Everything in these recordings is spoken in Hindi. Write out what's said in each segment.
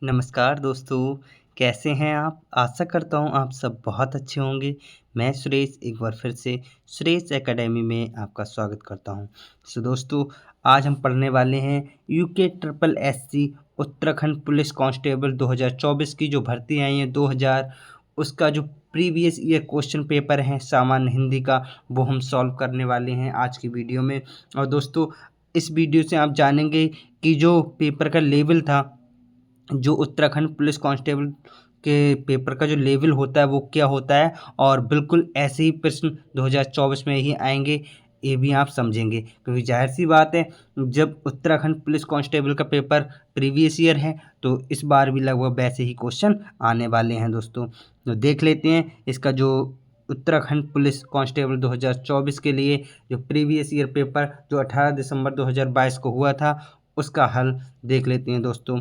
नमस्कार दोस्तों, कैसे हैं आप? आशा करता हूँ आप सब बहुत अच्छे होंगे। मैं सुरेश एक बार फिर से सुरेश एकेडमी में आपका स्वागत करता हूँ। दोस्तों, आज हम पढ़ने वाले हैं UK triple SC Uttarakhand police constable 2024 की जो भर्ती आई है 2000 उसका जो प्रीवियस ईयर क्वेश्चन पेपर है सामान्य हिंदी का, वो हम सॉल्व करने वाले हैं आज की वीडियो में। और दोस्तों, इस वीडियो से आप जानेंगे कि जो पेपर का लेवल था, जो उत्तराखंड पुलिस कांस्टेबल के पेपर का जो लेवल होता है वो क्या होता है, और बिल्कुल ऐसे ही प्रश्न 2024 में ही आएंगे, ये भी आप समझेंगे। क्योंकि जाहिर सी बात है, जब उत्तराखंड पुलिस कांस्टेबल का पेपर प्रीवियस ईयर है तो इस बार भी लगभग वैसे ही क्वेश्चन आने वाले हैं। दोस्तों, तो देख लेते हैं इसका जो उत्तराखंड पुलिस कांस्टेबल 2024 के लिए जो प्रीवियस ईयर पेपर जो 18 दिसंबर 2022 को हुआ था उसका हल देख लेते हैं। दोस्तों,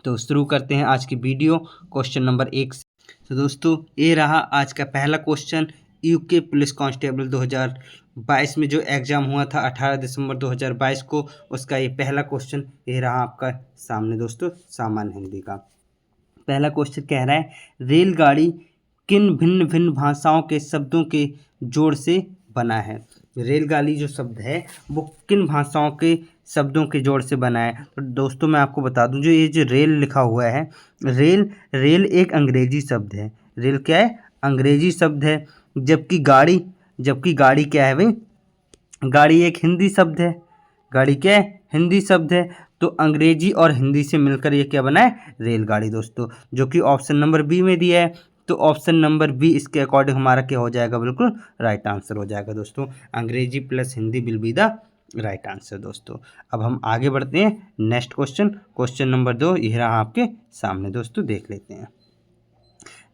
तो शुरू करते हैं आज की वीडियो क्वेश्चन नंबर 1 से। तो दोस्तों, ये रहा आज का पहला क्वेश्चन। यूके पुलिस कांस्टेबल 2022 में जो एग्ज़ाम हुआ था 18 दिसंबर 2022 को, उसका ये पहला क्वेश्चन ये रहा आपका सामने। दोस्तों, सामान्य हिंदी का पहला क्वेश्चन कह रहा है, रेलगाड़ी किन भिन्न भिन्न भाषाओं के शब्दों के जोड़ से बना है? रेलगाड़ी जो शब्द है वो किन भाषाओं के शब्दों के जोड़ से बना है? तो दोस्तों, मैं आपको बता दूं, जो ये जो रेल लिखा हुआ है, रेल रेल एक अंग्रेजी शब्द है। रेल क्या है? अंग्रेजी शब्द है। जबकि गाड़ी क्या है भाई? गाड़ी एक हिंदी शब्द है। गाड़ी क्या है? हिंदी शब्द है। तो अंग्रेजी और हिंदी से मिलकर ये क्या बना है? रेलगाड़ी। दोस्तों, जो कि ऑप्शन नंबर बी में दिया है, तो ऑप्शन नंबर बी इसके अकॉर्डिंग हमारा क्या हो जाएगा? बिल्कुल राइट आंसर हो जाएगा। दोस्तों, अंग्रेजी plus Hindi will be the right answer. दोस्तों, अब हम आगे बढ़ते हैं। नेक्स्ट क्वेश्चन, क्वेश्चन नंबर 2 यह रहा आपके सामने। दोस्तों, देख लेते हैं।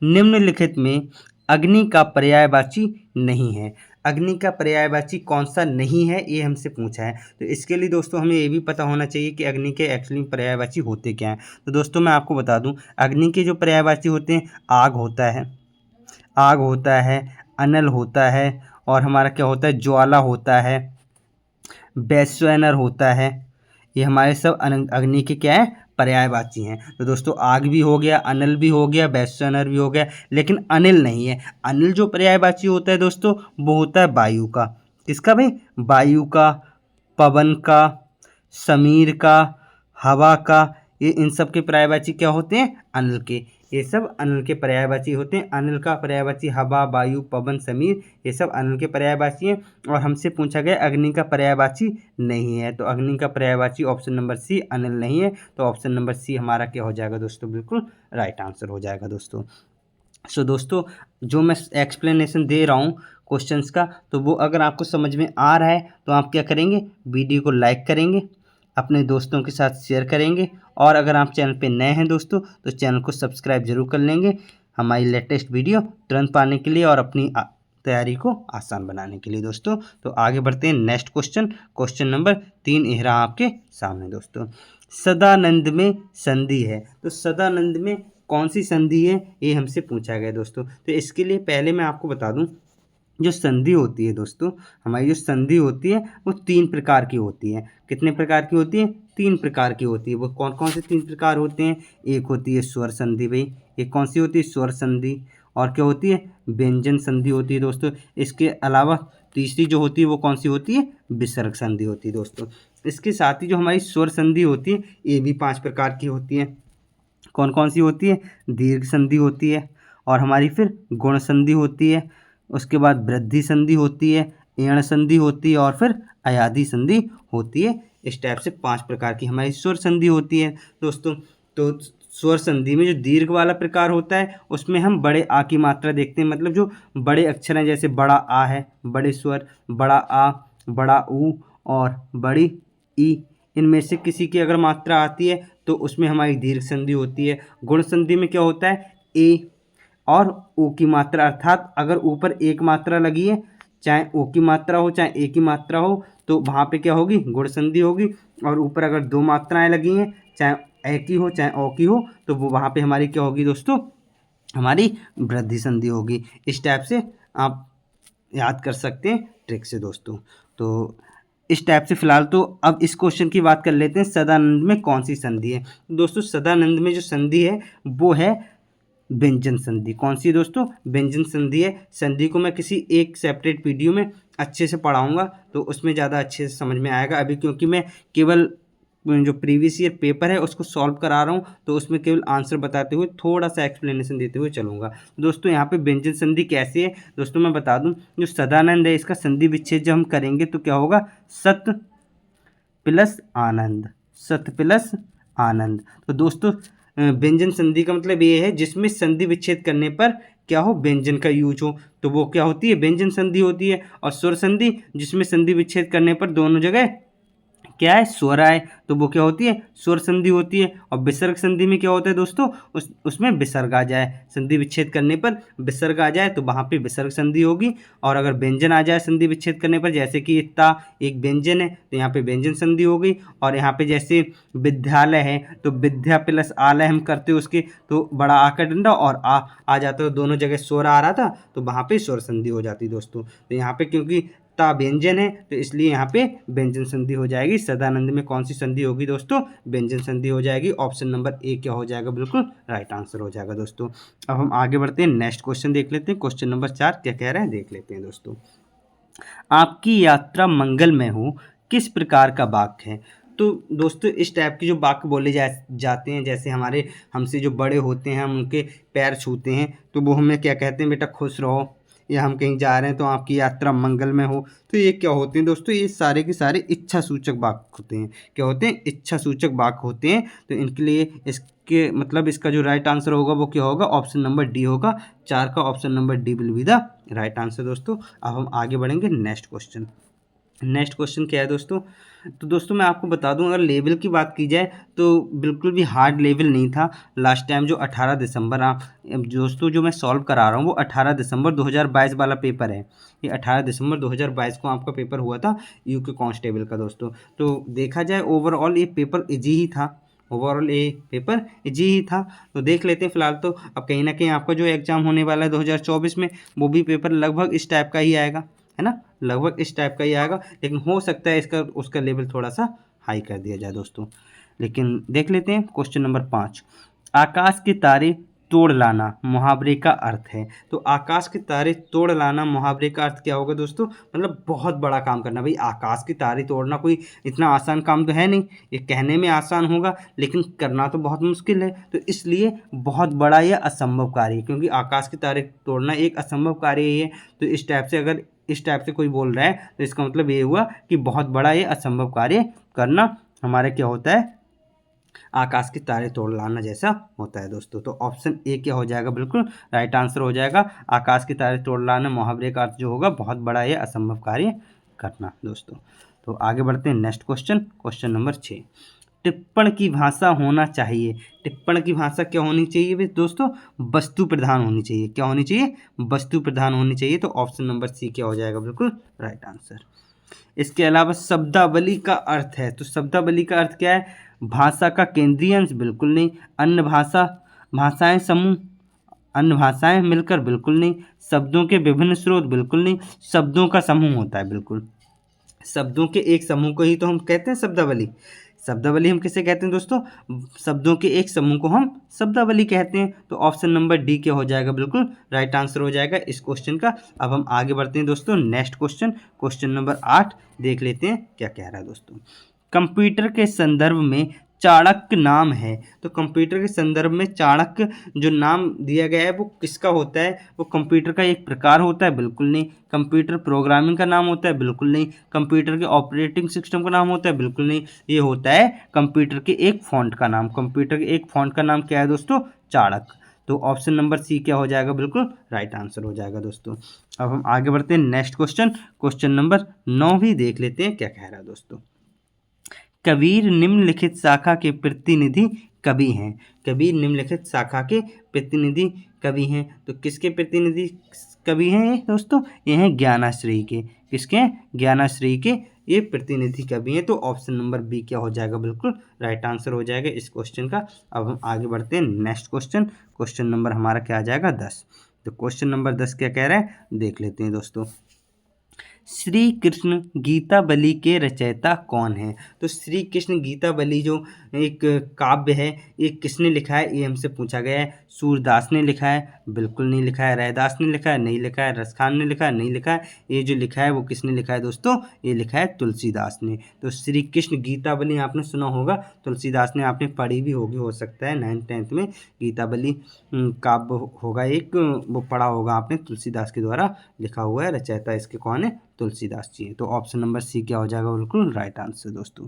निम्नलिखित में अग्नि का पर्यायवाची नहीं है। अग्नि का पर्यायवाची कौन सा नहीं है, ये हमसे पूछा है। तो इसके लिए दोस्तों हमें ये भी पता होना चाहिए कि अग्नि के एक्चुअली पर्यायवाची होते क्या हैं। तो दोस्तों, मैं आपको बता दूं, अग्नि के जो पर्यायवाची होते हैं, आग होता है, अनल होता है, और हमारा क्या होता है? ज्वाला होता है, वैश्वानर होता है। ये हमारे सब अग्नि के क्या है? पर्यायवाची हैं। तो दोस्तों, आग भी हो गया, अनल भी हो गया, वैश्वानर भी हो गया, लेकिन अनिल नहीं है। अनिल जो पर्यायवाची होता है दोस्तों, वो होता है वायु का। किसका भाई? वायु का, पवन का, समीर का, हवा का। ये इन सब के पर्यायवाची क्या होते हैं? अनिल के। ये सब अनिल के पर्यायवाची होते हैं। अनिल का पर्यायवाची हवा, वायु, पवन, समीर, ये सब अनिल के पर्यायवाची हैं। और हमसे पूछा गया अग्नि का पर्यायवाची नहीं है, तो अग्नि का पर्यायवाची ऑप्शन नंबर सी अनिल नहीं है। तो ऑप्शन नंबर सी हमारा क्या हो जाएगा? दोस्तों, बिल्कुल राइट आंसर हो जाएगा। दोस्तों, जो मैं एक्सप्लेनेशन दे रहा हूँ क्वेश्चंस का, तो वो अगर आपको समझ में आ रहा है तो आप क्या करेंगे? वीडियो को लाइक करेंगे, अपने दोस्तों के साथ शेयर करेंगे, और अगर आप चैनल पे नए हैं दोस्तों, तो चैनल को सब्सक्राइब जरूर कर लेंगे हमारी लेटेस्ट वीडियो तुरंत पाने के लिए और अपनी तैयारी को आसान बनाने के लिए। दोस्तों, तो आगे बढ़ते हैं। नेक्स्ट क्वेश्चन, क्वेश्चन नंबर 3 यह रहा आपके सामने। दोस्तों, सदानंद में संधि है, तो सदानंद में कौन सी संधि है, ये हमसे पूछा गया। दोस्तों, तो इसके लिए पहले मैं आपको बता दूं, जो संधि होती है दोस्तों, हमारी जो संधि होती है वो 3 प्रकार की होती है। कितने प्रकार की होती है? 3 प्रकार की होती है। वो कौन कौन से 3 प्रकार होते हैं? एक होती है स्वर संधि भाई। एक कौन सी होती है? स्वर संधि। और क्या होती है? व्यंजन संधि होती है। दोस्तों, इसके अलावा तीसरी जो होती है वो कौन सी होती है? विसर्ग संधि होती है। दोस्तों, इसके साथ ही जो हमारी स्वर संधि होती है, ये भी 5 प्रकार की होती है। कौन कौन सी होती है? दीर्घ संधि होती है, और हमारी फिर गुण संधि होती है, उसके बाद वृद्धि संधि होती है, एण संधि होती है, और फिर अयाधि संधि होती है। इस टाइप से 5 प्रकार की हमारी स्वर संधि होती है। दोस्तों, तो स्वर संधि में जो दीर्घ वाला प्रकार होता है उसमें हम बड़े आ की मात्रा देखते हैं। मतलब जो बड़े अक्षर हैं, जैसे बड़ा आ है, बड़े स्वर, बड़ा आ, बड़ा ऊ और बड़ी ई, इनमें से किसी की अगर मात्रा आती है तो उसमें हमारी दीर्घ संधि होती है। गुण संधि में क्या होता है? ए और ओ की मात्रा, अर्थात अगर ऊपर एक मात्रा लगी है, चाहे ओ की मात्रा हो चाहे ए की मात्रा हो, तो वहाँ पे क्या होगी? गुण संधि होगी। और ऊपर अगर 2 मात्राएं लगी हैं, चाहे ए की हो चाहे ओ की हो, तो वो वहाँ पे हमारी क्या होगी दोस्तों? हमारी वृद्धि संधि होगी। इस टाइप से आप याद कर सकते हैं ट्रिक से। दोस्तों, तो इस टाइप से फिलहाल तो अब इस क्वेश्चन की बात कर लेते हैं, सदानंद में कौन सी संधि है। दोस्तों सदानंद में जो संधि है वो है व्यंजन संधि। कौन सी है दोस्तों? व्यंजन संधि है। संधि को मैं किसी एक सेपरेट वीडियो में अच्छे से पढ़ाऊंगा तो उसमें ज़्यादा अच्छे से समझ में आएगा। अभी क्योंकि मैं केवल जो प्रीवियस ईयर पेपर है उसको सॉल्व करा रहा हूँ तो उसमें केवल आंसर बताते हुए थोड़ा सा एक्सप्लेनेशन देते हुए चलूँगा। दोस्तों यहाँ पे व्यंजन संधि कैसी है दोस्तों मैं बता दूँ, जो सदानंद है इसका संधि विच्छेद जब हम करेंगे तो क्या होगा? सत प्लस आनंद, सत प्लस आनंद। तो दोस्तों व्यंजन संधि का मतलब ये है जिसमें संधि विच्छेद करने पर क्या हो? व्यंजन का यूज हो, तो वो क्या होती है? व्यंजन संधि होती है। और स्वर संधि जिसमें संधि विच्छेद करने पर दोनों जगह क्या है? स्वर आए, तो वो क्या होती है? स्वर संधि होती है। और विसर्ग संधि में क्या होता है दोस्तों? उसमें विसर्ग आ जाए, संधि विच्छेद करने पर विसर्ग आ जाए तो वहाँ पे विसर्ग संधि होगी। और अगर व्यंजन आ जाए संधि विच्छेद करने पर, जैसे कि ता एक व्यंजन है तो यहाँ पे व्यंजन संधि हो गई। और यहाँ पे जैसे विद्यालय है तो विद्या प्लस आलय हम करते हो उसके, तो बड़ा आ का डंडा और आ जाता है, दोनों जगह स्वर आ रहा था तो वहाँ पे स्वर संधि हो जाती दोस्तों। तो यहाँ पे क्योंकि ता व्यंजन है तो इसलिए यहाँ पे व्यंजन संधि हो जाएगी। सदानंद में कौन सी संधि होगी दोस्तों? व्यंजन संधि हो जाएगी। ऑप्शन नंबर ए क्या हो जाएगा? बिल्कुल राइट आंसर हो जाएगा दोस्तों। अब हम आगे बढ़ते हैं, नेक्स्ट क्वेश्चन देख लेते हैं। क्वेश्चन नंबर 4 क्या कह रहे हैं देख लेते हैं दोस्तों। आपकी यात्रा मंगलमय हो किस प्रकार का वाक्य है? तो दोस्तों इस टाइप के जो वाक्य बोले जाते हैं, जैसे हमारे हमसे जो बड़े होते हैं हम उनके पैर छूते हैं तो वो हमें क्या कहते हैं? बेटा खुश रहो, या हम कहीं जा रहे हैं तो आपकी यात्रा मंगलमय हो। तो ये क्या होते हैं दोस्तों? ये सारे के सारे इच्छा सूचक वाक्य होते हैं। क्या होते हैं? इच्छा सूचक वाक्य होते हैं। तो इनके लिए इसके मतलब इसका जो राइट आंसर होगा वो क्या होगा? ऑप्शन नंबर डी होगा। 4 का option number D will be the right answer दोस्तों। अब हम आगे बढ़ेंगे नेक्स्ट क्वेश्चन। नेक्स्ट क्वेश्चन क्या है दोस्तों? तो दोस्तों मैं आपको बता दूं, अगर लेवल की बात की जाए तो बिल्कुल भी हार्ड लेवल नहीं था। लास्ट टाइम जो 18 दिसंबर दोस्तों जो मैं सॉल्व करा रहा हूँ वो 18 दिसंबर 2022 वाला पेपर है। ये 18 दिसंबर 2022 को आपका पेपर हुआ था यूके कांस्टेबल का दोस्तों। तो देखा जाए ओवरऑल ये पेपर इजी ही था, ओवरऑल ये पेपर इजी ही था। तो देख लेते हैं फिलहाल तो। अब कहीं ना कहीं आपका जो एग्ज़ाम होने वाला है 2024 में वो भी पेपर लगभग इस टाइप का ही आएगा, है ना? लगभग इस टाइप का ही आएगा, लेकिन हो सकता है इसका उसका लेवल थोड़ा सा हाई कर दिया जाए दोस्तों। लेकिन देख लेते हैं क्वेश्चन नंबर 5। आकाश के तारे तोड़ लाना मुहावरे का अर्थ है। तो आकाश के तारे तोड़ लाना मुहावरे का अर्थ क्या होगा दोस्तों? मतलब बहुत बड़ा काम करना। भाई आकाश के तारे तोड़ना कोई इतना आसान काम तो है नहीं, ये कहने में आसान होगा लेकिन करना तो बहुत मुश्किल है। तो इसलिए बहुत बड़ा या असंभव कार्य है, क्योंकि आकाश के तारे तोड़ना एक असंभव कार्य है। तो इस टाइप से अगर इस टाइप से कोई बोल रहा है तो इसका मतलब ये हुआ कि बहुत बड़ा ये असंभव कार्य करना हमारे क्या होता है? आकाश के तारे तोड़ लाना जैसा होता है दोस्तों। तो ऑप्शन ए क्या हो जाएगा? बिल्कुल राइट आंसर हो जाएगा। आकाश के तारे तोड़ लाना मुहावरे का अर्थ जो होगा बहुत बड़ा या असंभव कार्य करना दोस्तों। तो आगे बढ़ते हैं नेक्स्ट क्वेश्चन, क्वेश्चन नंबर 6। टिप्पण की भाषा होना चाहिए। टिप्पण की भाषा क्या होनी चाहिए दोस्तों? वस्तु प्रधान होनी चाहिए। क्या होनी चाहिए? वस्तु प्रधान होनी चाहिए। तो ऑप्शन नंबर सी क्या हो जाएगा? बिल्कुल राइट आंसर। इसके अलावा शब्दावली का अर्थ है, तो शब्दावली का अर्थ क्या है? भाषा का केंद्रीय अंश, बिल्कुल नहीं। अन्य भाषाएं समूह, अन्य भाषाएं मिलकर, बिल्कुल नहीं। शब्दों के विभिन्न स्रोत, बिल्कुल नहीं। शब्दों का समूह होता है, बिल्कुल। शब्दों के एक समूह को ही तो हम कहते हैं शब्दावली। शब्दावली हम किसे कहते हैं दोस्तों? शब्दों के एक समूह को हम शब्दावली कहते हैं। तो ऑप्शन नंबर डी क्या हो जाएगा? बिल्कुल राइट आंसर हो जाएगा इस क्वेश्चन का। अब हम आगे बढ़ते हैं दोस्तों नेक्स्ट क्वेश्चन, क्वेश्चन नंबर 8 देख लेते हैं क्या कह रहा है दोस्तों। कंप्यूटर के संदर्भ में चाणक्य नाम है। तो कंप्यूटर के संदर्भ में चाणक्य जो नाम दिया गया है वो किसका होता है? वो कंप्यूटर का एक प्रकार होता है, बिल्कुल नहीं। कंप्यूटर प्रोग्रामिंग का नाम होता है, बिल्कुल नहीं। कंप्यूटर के ऑपरेटिंग सिस्टम का नाम होता है, बिल्कुल नहीं। ये होता है कंप्यूटर के एक फॉन्ट का नाम। कंप्यूटर के एक फॉन्ट का नाम क्या है दोस्तों? चाणक्य। तो ऑप्शन नंबर सी क्या हो जाएगा? बिल्कुल राइट आंसर हो जाएगा दोस्तों। अब हम आगे बढ़ते हैं नेक्स्ट क्वेश्चन, क्वेश्चन नंबर 9 भी देख लेते हैं क्या कह रहा है दोस्तों। कबीर निम्नलिखित शाखा के प्रतिनिधि कवि हैं। कबीर निम्नलिखित शाखा के प्रतिनिधि कवि हैं। तो किसके प्रतिनिधि कवि हैं ये दोस्तों? ये हैं ज्ञानाश्रयी के। किसके हैं? ज्ञानाश्रयी के ये प्रतिनिधि कवि हैं। तो ऑप्शन नंबर बी क्या हो जाएगा? बिल्कुल राइट आंसर हो जाएगा इस क्वेश्चन का। अब हम आगे बढ़ते हैं नेक्स्ट क्वेश्चन, क्वेश्चन नंबर हमारा क्या आ जाएगा? 10। तो क्वेश्चन नंबर 10 क्या कह रहा है देख लेते हैं दोस्तों। श्री कृष्ण गीतावली के रचयिता कौन है? तो श्री कृष्ण गीतावली जो एक काव्य है, ये किसने लिखा है, ये हमसे पूछा गया है। सूरदास ने लिखा है? बिल्कुल नहीं लिखा है। रैदास ने लिखा है? नहीं लिखा है। रसखान ने लिखा है? नहीं लिखा है। ये जो लिखा है वो किसने लिखा है दोस्तों? ये लिखा है तुलसीदास ने। तो श्री कृष्ण गीतावली आपने सुना होगा, तुलसीदास ने आपने पढ़ी भी होगी, हो सकता है 9th-10th में गीतावली काव्य होगा एक, वो पढ़ा होगा आपने, तुलसीदास के द्वारा लिखा हुआ है। रचयिता इसके कौन है? तुलसीदास जी। तो ऑप्शन नंबर सी क्या हो जाएगा? बिल्कुल राइट आंसर दोस्तों।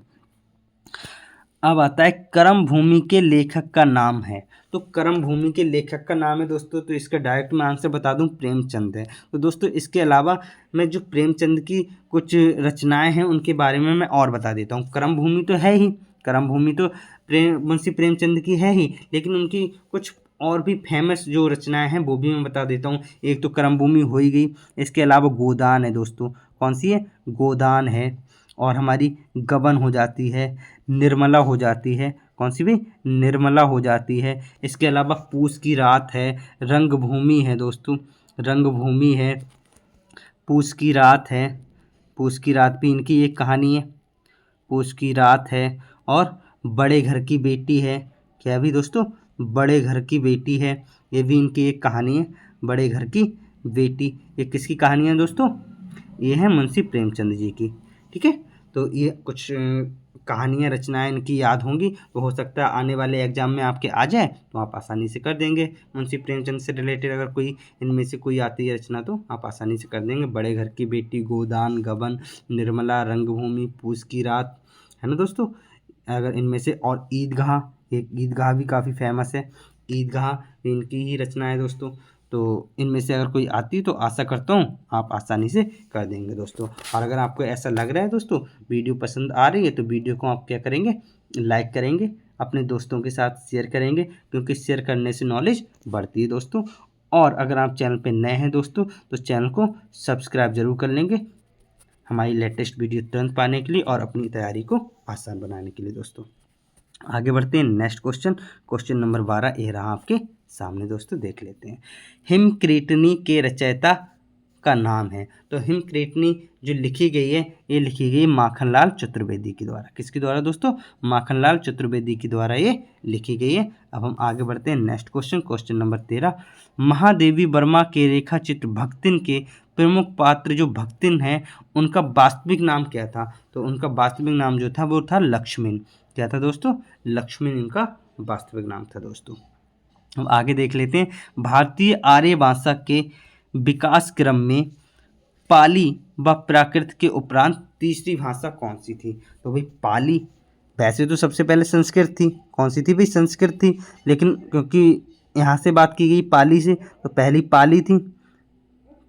अब आता है कर्म भूमि के लेखक का नाम है। तो कर्म भूमि के लेखक का नाम है दोस्तों, तो इसका डायरेक्ट मैं आंसर बता दूं, प्रेमचंद है। तो दोस्तों इसके अलावा मैं जो प्रेमचंद की कुछ रचनाएं हैं उनके बारे में मैं और बता देता हूँ। कर्म भूमि तो है ही, कर्म भूमि तो मुंशी प्रेमचंद की है ही, लेकिन उनकी कुछ और भी फेमस जो रचनाएं हैं वो भी मैं बता देता हूँ। एक तो कर्म भूमि हो ही गई, इसके अलावा गोदान है दोस्तों। कौन सी है? गोदान है। और हमारी गबन हो जाती है, निर्मला हो जाती है। कौन सी भी? निर्मला हो जाती है। इसके अलावा पूस की रात है, रंगभूमि है दोस्तों, रंगभूमि है, पूस की रात है, पूस की रात भी इनकी एक कहानी है, पूस की रात है। और बड़े घर की बेटी है, क्या भी दोस्तों? बड़े घर की बेटी है, ये भी इनकी एक कहानी है, बड़े घर की बेटी। ये किसकी कहानी है दोस्तों? ये है मुंशी प्रेमचंद जी की। ठीक है, तो ये कुछ कहानियाँ रचनाएं इनकी याद होंगी, तो हो सकता है आने वाले एग्जाम में आपके आ जाए, तो आप आसानी से कर देंगे। मुंशी प्रेमचंद से रिलेटेड अगर कोई इनमें से कोई आती है रचना, तो आप आसानी से कर देंगे। बड़े घर की बेटी, गोदान, गबन, निर्मला, रंगभूमि, पूस की रात, है ना दोस्तों। अगर इनमें से, और ईदगाह, एक ईदगाह भी काफ़ी फेमस है, ईदगाह भी इनकी ही रचना है दोस्तों। तो इनमें से अगर कोई आती तो आशा करता हूँ आप आसानी से कर देंगे दोस्तों। और अगर आपको ऐसा लग रहा है दोस्तों वीडियो पसंद आ रही है, तो वीडियो को आप क्या करेंगे? लाइक करेंगे, अपने दोस्तों के साथ शेयर करेंगे, क्योंकि शेयर करने से नॉलेज बढ़ती है दोस्तों। और अगर आप चैनल पे नए हैं दोस्तों, तो चैनल को सब्सक्राइब जरूर कर लेंगे, हमारी लेटेस्ट वीडियो तुरंत पाने के लिए और अपनी तैयारी को आसान बनाने के लिए दोस्तों। आगे बढ़ते हैं नेक्स्ट क्वेश्चन, क्वेश्चन नंबर 12 ये रहा आपके सामने दोस्तों, देख लेते हैं। हिमक्रीटनी के रचयिता का नाम है। तो हिमक्रीटनी जो लिखी गई है, ये लिखी गई माखनलाल चतुर्वेदी के द्वारा। किसके द्वारा दोस्तों? माखनलाल चतुर्वेदी के द्वारा ये लिखी गई है। अब हम आगे बढ़ते हैं next question, question number 13। Mahadevi Verma के रेखा चित्र भक्तिन के प्रमुख पात्र जो भक्तिन है, उनका वास्तविक नाम क्या था? तो उनका वास्तविक नाम जो था वो था लक्ष्मण। क्या था दोस्तों? लक्ष्मण इनका वास्तविक नाम था दोस्तों। अब आगे देख लेते हैं। भारतीय आर्य भाषा के विकास क्रम में पाली व प्राकृत के उपरांत तीसरी भाषा कौन सी थी? तो भाई पाली, वैसे तो सबसे पहले संस्कृत थी। कौन सी थी भाई? संस्कृत थी, लेकिन क्योंकि यहाँ से बात की गई पाली से, तो पहली पाली थी,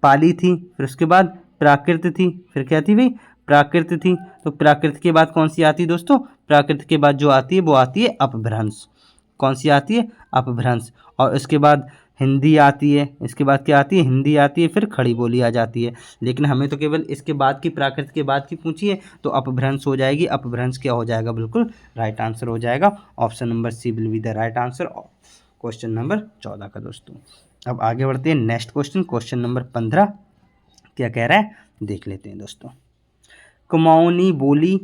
पाली थी, फिर उसके बाद प्राकृत थी, फिर क्या थी भाई? प्राकृत थी। तो प्राकृत के बाद कौन सी आती है दोस्तों? प्राकृत के बाद जो आती है वो आती है अपभ्रंश। कौन सी आती है? अपभ्रंश। और इसके बाद हिंदी आती है, इसके बाद क्या आती है? हिंदी आती है, फिर खड़ी बोली आ जाती है। लेकिन हमें तो केवल इसके बाद की, प्राकृत के बाद की पूछी है, तो अपभ्रंश हो जाएगी। अपभ्रंश क्या हो जाएगा? बिल्कुल राइट आंसर हो जाएगा। Option number C will be the right answer, question number 14 का दोस्तों। अब आगे बढ़ते हैं नेक्स्ट क्वेश्चन, क्वेश्चन नंबर 15 क्या कह रहा है देख लेते हैं दोस्तों। कुमाऊनी बोली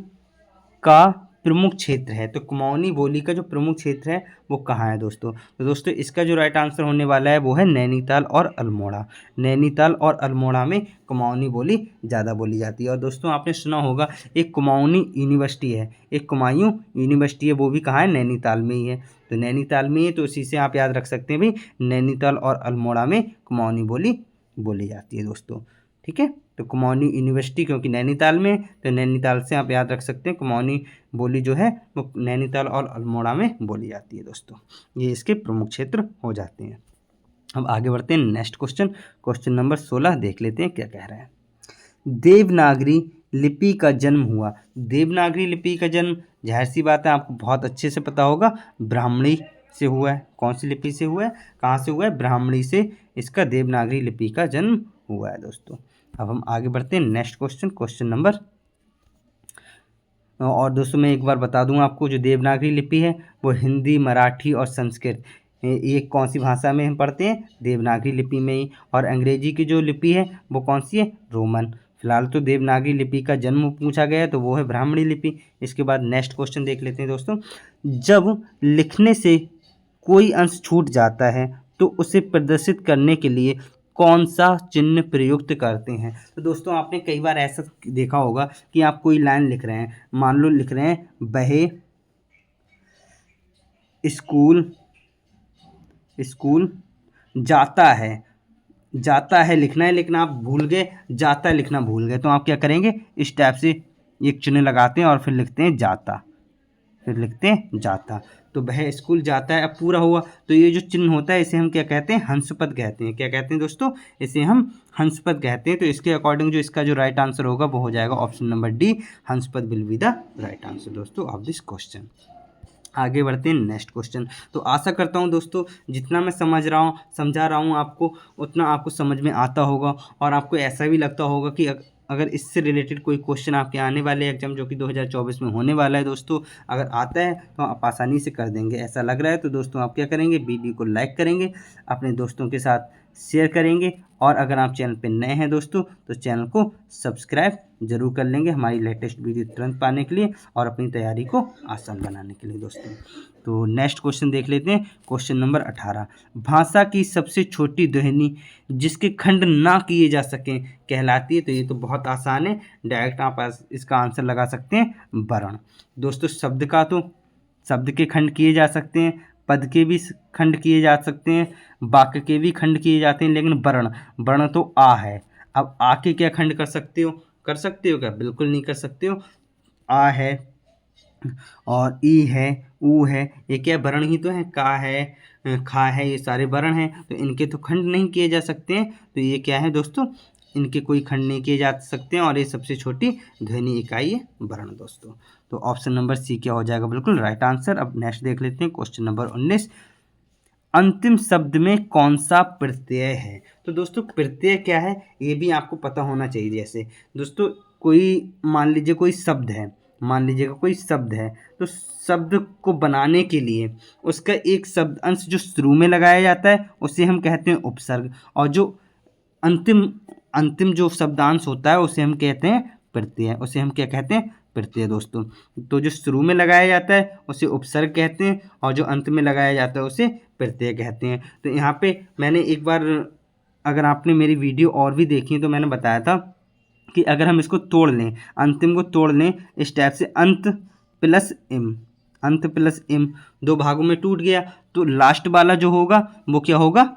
का प्रमुख क्षेत्र है। तो कुमाऊनी बोली का जो प्रमुख क्षेत्र है वो कहाँ है दोस्तों? तो दोस्तों इसका जो राइट आंसर होने वाला है वो है नैनीताल और अल्मोड़ा। नैनीताल और अल्मोड़ा में कुमाऊनी बोली ज़्यादा बोली जाती है। और दोस्तों आपने सुना होगा एक कुमाऊनी यूनिवर्सिटी है, एक कुमायूं यूनिवर्सिटी है, वो भी कहाँ है? नैनीताल में ही है। तो नैनीताल में ही, तो इसी से आप याद रख सकते हैं भाई, नैनीताल और अल्मोड़ा में कुमाऊनी बोली बोली जाती है दोस्तों। ठीक है, तो कुमाऊनी यूनिवर्सिटी क्योंकि नैनीताल में, तो नैनीताल से आप याद रख सकते हैं कुमाऊनी बोली जो है वो नैनीताल और अल्मोड़ा में बोली जाती है दोस्तों। ये इसके प्रमुख क्षेत्र हो जाते हैं। अब आगे बढ़ते हैं नेक्स्ट क्वेश्चन, क्वेश्चन नंबर 16 देख लेते हैं क्या कह रहा है। देवनागरी लिपि का जन्म हुआ। देवनागरी लिपि का जन्म जाहिर सी बात है आपको बहुत अच्छे से पता होगा, ब्राह्मणी से हुआ है। कौन सी लिपि से हुआ है? कहाँ से हुआ है? ब्राह्मणी से इसका देवनागरी लिपि का जन्म हुआ है दोस्तों। अब हम आगे बढ़ते हैं नेक्स्ट क्वेश्चन, क्वेश्चन नंबर, और दोस्तों मैं एक बार बता दूं आपको, जो देवनागरी लिपि है वो हिंदी, मराठी और संस्कृत, ये कौन सी भाषा में हम पढ़ते हैं? देवनागरी लिपि में ही। और अंग्रेजी की जो लिपि है वो कौन सी है? रोमन। फिलहाल तो देवनागरी लिपि का जन्म पूछा गया है, तो वो है ब्राह्मणी लिपि। इसके बाद नेक्स्ट क्वेश्चन देख लेते हैं दोस्तों। जब लिखने से कोई अंश छूट जाता है तो उसे प्रदर्शित करने के लिए कौन सा चिन्ह प्रयुक्त करते हैं? तो दोस्तों आपने कई बार ऐसा देखा होगा कि आप कोई लाइन लिख रहे हैं, मान लो लिख रहे हैं बहे स्कूल जाता है, जाता है लिखना है लेकिन आप भूल गए, जाता है लिखना भूल गए, तो आप क्या करेंगे, इस टाइप से एक चिन्ह लगाते हैं और फिर लिखते हैं जाता, फिर लिखते हैं जाता। तो वह स्कूल जाता है, अब पूरा हुआ। तो ये जो चिन्ह होता है इसे हम क्या कहते हैं, हंसपद कहते हैं। क्या कहते हैं दोस्तों, इसे हम हंसपद कहते हैं। तो इसके अकॉर्डिंग जो इसका जो राइट आंसर होगा वो हो जाएगा ऑप्शन नंबर डी, हंसपद will be the right answer दोस्तों ऑफ दिस क्वेश्चन। आगे बढ़ते हैं नेक्स्ट क्वेश्चन। तो आशा करता हूँ दोस्तों जितना मैं समझा रहा हूँ आपको, उतना आपको समझ में आता होगा और आपको ऐसा भी लगता होगा कि अगर इससे रिलेटेड कोई क्वेश्चन आपके आने वाले एग्जाम जो कि 2024 में होने वाला है दोस्तों, अगर आता है तो आप आसानी से कर देंगे, ऐसा लग रहा है। तो दोस्तों आप क्या करेंगे, वीडियो को लाइक करेंगे, अपने दोस्तों के साथ शेयर करेंगे, और अगर आप चैनल पर नए हैं दोस्तों तो चैनल को सब्सक्राइब जरूर कर लेंगे हमारी लेटेस्ट वीडियो तुरंत पाने के लिए और अपनी तैयारी को आसान बनाने के लिए दोस्तों। तो नेक्स्ट क्वेश्चन देख लेते हैं, क्वेश्चन नंबर 18। भाषा की सबसे छोटी ध्वनि जिसके खंड ना किए जा सकें कहलाती है? तो ये तो बहुत आसान है, डायरेक्ट आप इसका आंसर लगा सकते हैं वर्ण। दोस्तों शब्द के खंड किए जा सकते हैं, पद के भी खंड किए जा सकते हैं, वाक्य के भी खंड किए जाते हैं, लेकिन वर्ण तो आ है। अब आ के क्या खंड कर सकते हो क्या? बिल्कुल नहीं कर सकते हो। आ है और ई है, ऊ है, ये क्या वर्ण ही तो है, का है, खा है, ये सारे वर्ण हैं, तो इनके तो खंड नहीं किए जा सकते हैं। तो ये क्या है दोस्तों, इनके कोई खंड नहीं किए जा सकते हैं और ये सबसे छोटी ध्वनि इकाई है वर्ण दोस्तों। तो ऑप्शन नंबर सी क्या हो जाएगा, बिल्कुल राइट आंसर। अब नेक्स्ट देख लेते हैं क्वेश्चन नंबर 19। अंतिम शब्द में कौन सा प्रत्यय है? तो दोस्तों प्रत्यय क्या है ये भी आपको पता होना चाहिए। जैसे दोस्तों मान लीजिए कोई शब्द है, तो शब्द को बनाने के लिए उसका एक शब्द अंश जो शुरू में लगाया जाता है उसे हम कहते हैं उपसर्ग, और जो अंतिम जो शब्दांश होता है उसे हम कहते हैं प्रत्यय, उसे हम क्या कहते हैं, प्रत्यय दोस्तों। तो जो शुरू में लगाया जाता है उसे उपसर्ग कहते हैं और जो अंत में लगाया जाता है उसे प्रत्यय कहते हैं। तो यहाँ पे मैंने एक बार, अगर आपने मेरी वीडियो और भी देखी है तो मैंने बताया था कि अगर हम इसको तोड़ लें, अंतिम को तोड़ लें इस टाइप से, अंत प्लस इम 2 भागों में टूट गया, तो लास्ट वाला जो होगा वो क्या होगा,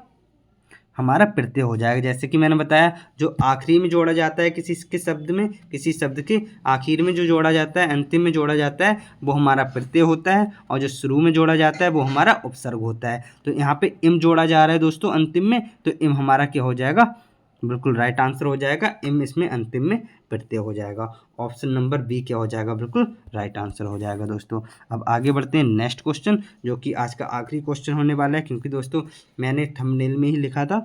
हमारा प्रत्यय हो जाएगा। जैसे कि मैंने बताया जो आखिरी में जोड़ा जाता है किसी शब्द के आखिर में जो जोड़ा जाता है, अंतिम में जोड़ा जाता है, वो हमारा प्रत्यय होता है, और जो शुरू में जोड़ा जाता है वो हमारा उपसर्ग होता है। तो यहाँ पे इम जोड़ा जा रहा है दोस्तों अंतिम में, तो इम हमारा क्या हो जाएगा, बिल्कुल राइट आंसर हो जाएगा इम, इसमें अंतिम में प्रत्यय हो जाएगा। ऑप्शन नंबर बी क्या हो जाएगा, बिल्कुल राइट आंसर हो जाएगा दोस्तों। अब आगे बढ़ते हैं नेक्स्ट क्वेश्चन, जो कि आज का आखिरी क्वेश्चन होने वाला है, क्योंकि दोस्तों मैंने थंबनेल में ही लिखा था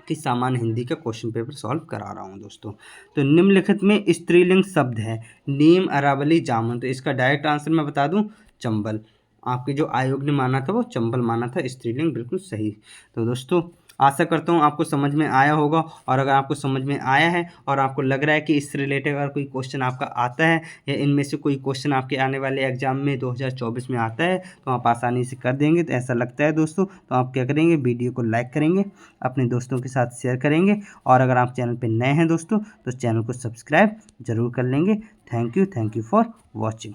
कि सामान्य हिंदी का क्वेश्चन पेपर सॉल्व करा रहा हूँ दोस्तों। तो निम्नलिखित में स्त्रीलिंग शब्द है, नीम, अरावली, जामुन। तो इसका डायरेक्ट आंसर मैं बता दूं, चंबल। आपके जो आयोग ने माना था वो चंबल माना था स्त्रीलिंग, बिल्कुल सही। तो दोस्तों आशा करता हूँ आपको समझ में आया होगा, और अगर आपको समझ में आया है और आपको लग रहा है कि इससे रिलेटेड अगर कोई क्वेश्चन आपका आता है या इनमें से कोई क्वेश्चन आपके आने वाले एग्जाम में 2024 में आता है तो आप आसानी से कर देंगे, तो ऐसा लगता है दोस्तों, तो आप क्या करेंगे, वीडियो को लाइक करेंगे, अपने दोस्तों के साथ शेयर करेंगे, और अगर आप चैनल पर नए हैं दोस्तों तो चैनल को सब्सक्राइब जरूर कर लेंगे। Thank you for watching.